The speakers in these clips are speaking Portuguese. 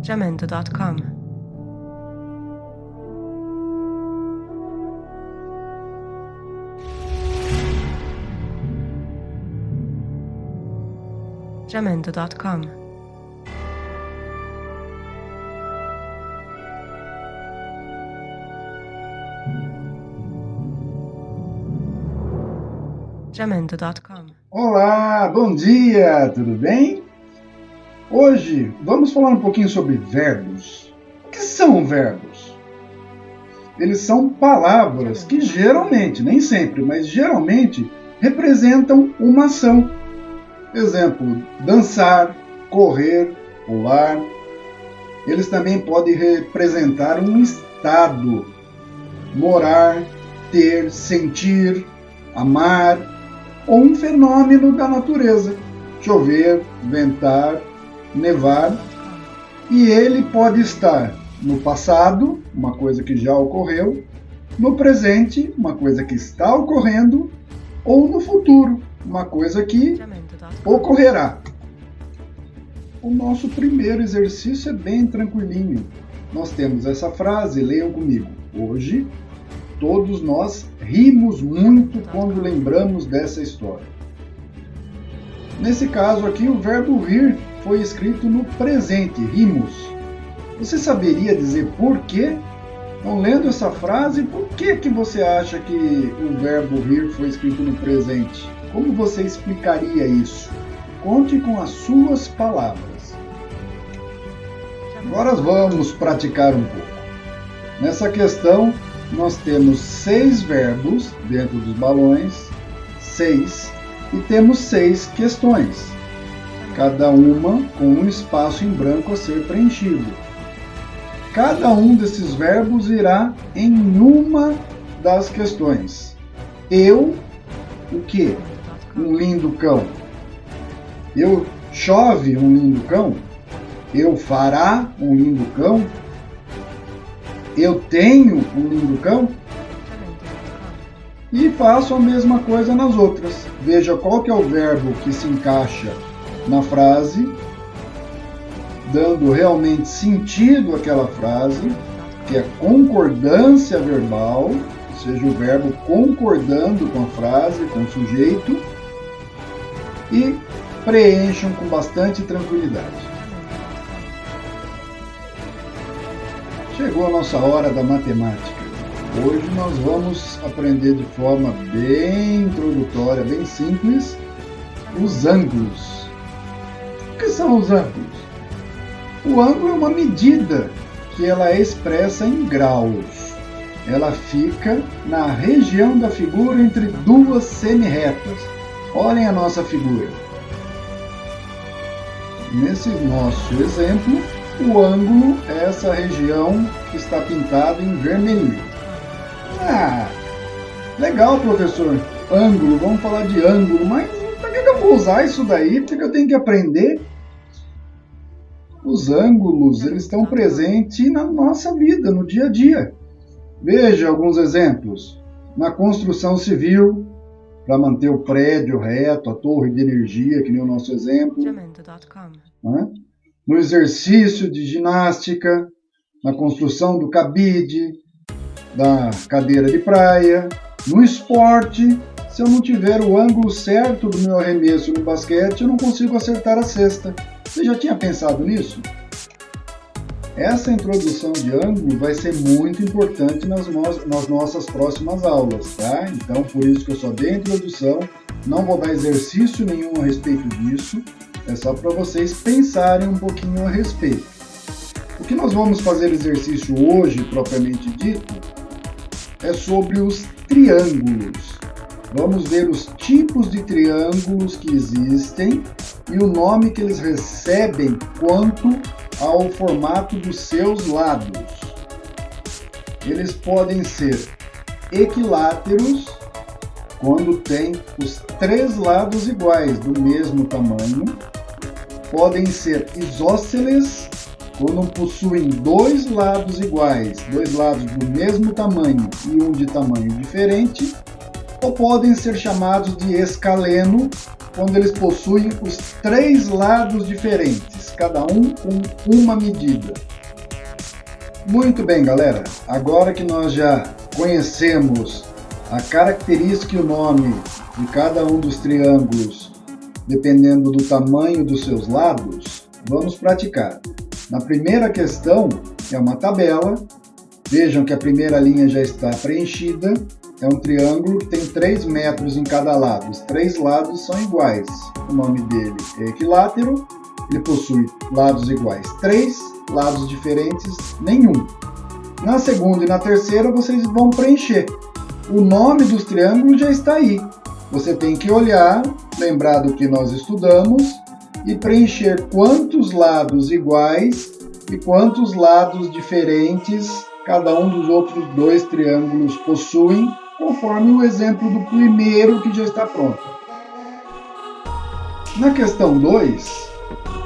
Jamendo.com. Jamendo.com. Jamendo.com. Olá, bom dia, tudo bem? Hoje vamos falar um pouquinho sobre verbos. O que são verbos? Eles são palavras que geralmente, nem sempre, mas geralmente representam uma ação. Exemplo, dançar, correr, pular. Eles também podem representar um estado, morar, ter, sentir, amar, ou um fenômeno da natureza, chover, ventar, nevar, e ele pode estar no passado, uma coisa que já ocorreu, no presente, uma coisa que está ocorrendo, ou no futuro, uma coisa que ocorrerá. O nosso primeiro exercício é bem tranquilinho. Nós temos essa frase, leiam comigo. Hoje, todos nós rimos muito quando lembramos dessa história. Nesse caso aqui, o verbo rir foi escrito no presente, rimos. Você saberia dizer por quê? Então, lendo essa frase, por que você acha que o verbo rir foi escrito no presente? Como você explicaria isso? Conte com as suas palavras. Agora vamos praticar um pouco. Nessa questão, nós temos 6 verbos dentro dos balões, 6, e temos 6 questões, cada uma com um espaço em branco a ser preenchido. Cada um desses verbos irá em uma das questões. Eu, o quê? Um lindo cão. Eu chove um lindo cão? Eu fará um lindo cão? Eu tenho um lindo cão? E faço a mesma coisa nas outras. Veja qual que é o verbo que se encaixa na frase, dando realmente sentido àquela frase, que é concordância verbal, ou seja, o verbo concordando com a frase, com o sujeito, e preencham com bastante tranquilidade. Chegou a nossa hora da matemática. Hoje nós vamos aprender de forma bem introdutória, bem simples, os ângulos. O que são os ângulos? O ângulo é uma medida que ela é expressa em graus. Ela fica na região da figura entre duas semi-retas. Olhem a nossa figura. Nesse nosso exemplo, o ângulo é essa região que está pintada em vermelho. Ah, legal, professor. Ângulo, vamos falar de ângulo, mas para que eu vou usar isso daí? Porque eu tenho que aprender. Os ângulos, eles estão presentes na nossa vida, no dia a dia. Veja alguns exemplos. Na construção civil, para manter o prédio reto, a torre de energia, que nem o nosso exemplo. Né? No exercício de ginástica, na construção do cabide, da cadeira de praia, no esporte. Se eu não tiver o ângulo certo do meu arremesso no basquete, eu não consigo acertar a cesta. Você já tinha pensado nisso? Essa introdução de ângulo vai ser muito importante nas nossas próximas aulas, tá? Então, por isso que eu só dei a introdução, não vou dar exercício nenhum a respeito disso, é só para vocês pensarem um pouquinho a respeito. O que nós vamos fazer exercício hoje, propriamente dito, é sobre os triângulos. Vamos ver os tipos de triângulos que existem e o nome que eles recebem quanto ao formato dos seus lados. Eles podem ser equiláteros, quando tem os 3 lados iguais, do mesmo tamanho. Podem ser isósceles, quando possuem 2 lados iguais, 2 lados do mesmo tamanho e um de tamanho diferente. ou podem ser chamados de escaleno quando eles possuem os 3 lados diferentes, cada um com uma medida. Muito bem, galera, agora que nós já conhecemos a característica e o nome de cada um dos triângulos, dependendo do tamanho dos seus lados, vamos praticar. Na primeira questão é uma tabela. Vejam que a primeira linha já está preenchida. É um triângulo que tem 3 metros em cada lado. Os 3 lados são iguais. O nome dele é equilátero. Ele possui lados iguais 3, lados diferentes nenhum. Na segunda e na terceira vocês vão preencher. O nome dos triângulos já está aí. Você tem que olhar, lembrar do que nós estudamos e preencher quantos lados iguais e quantos lados diferentes cada um dos outros 2 triângulos possuem, conforme o exemplo do primeiro que já está pronto. Na questão 2,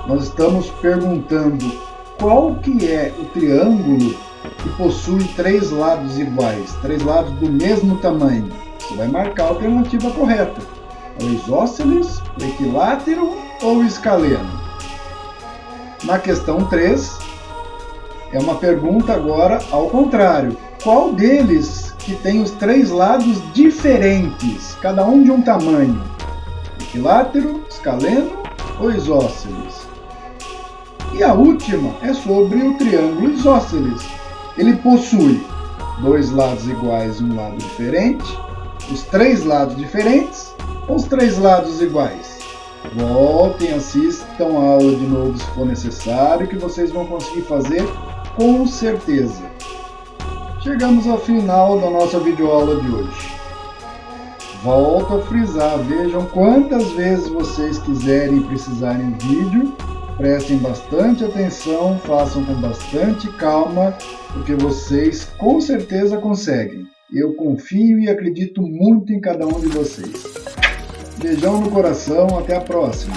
nós estamos perguntando qual que é o triângulo que possui 3 lados iguais, 3 lados do mesmo tamanho. Você vai marcar a alternativa correta. O isósceles, o equilátero ou o escaleno. Na questão 3, é uma pergunta agora ao contrário. Qual deles que tem os 3 lados diferentes, cada um de um tamanho? Equilátero, escaleno ou isósceles? E a última é sobre o triângulo isósceles. Ele possui 2 lados iguais e um lado diferente, os 3 lados diferentes ou os 3 lados iguais? Voltem, assistam a aula de novo se for necessário, que vocês vão conseguir fazer com certeza. Chegamos ao final da nossa videoaula de hoje. Volto a frisar, vejam quantas vezes vocês quiserem e precisarem vídeo. Prestem bastante atenção, façam com bastante calma, porque vocês com certeza conseguem. Eu confio e acredito muito em cada um de vocês. Beijão no coração, até a próxima!